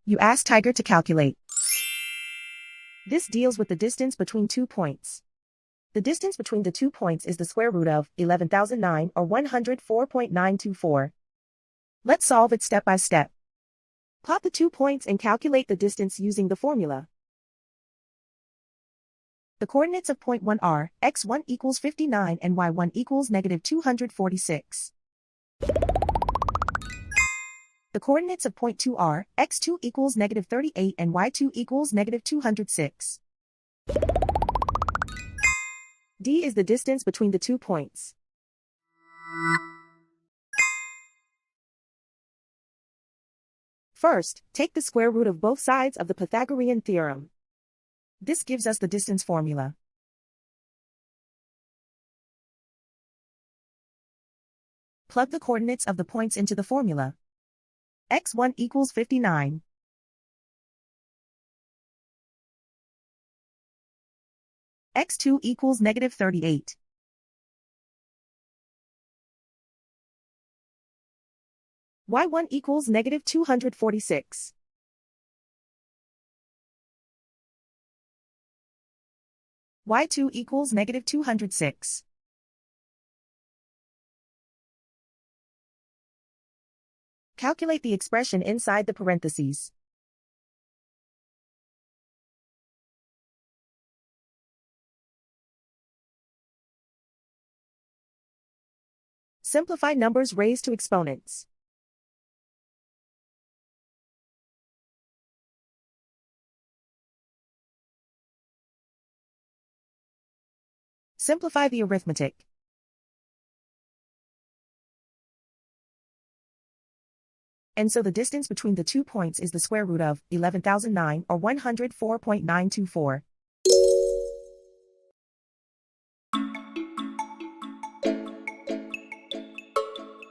You ask Tiger to calculate. This deals with the distance between 2 points. The distance between the 2 points is the square root of 11,009 or 104.924. Let's solve it step by step. Plot the 2 points and calculate the distance using the formula. The coordinates of point 1 are x1 equals 59 and y1 equals negative 246. The coordinates of point 2 are x2 equals negative 38 and y2 equals negative 206. D is the distance between the 2 points. First, take the square root of both sides of the Pythagorean theorem. This gives us the distance formula. Plug the coordinates of the points into the formula. x1 equals 59. x2 equals negative 38. y1 equals negative 246. y2 equals negative 206. Calculate the expression inside the parentheses. Simplify numbers raised to exponents. Simplify the arithmetic. And so the distance between the 2 points is the square root of 11,009 or 104.924.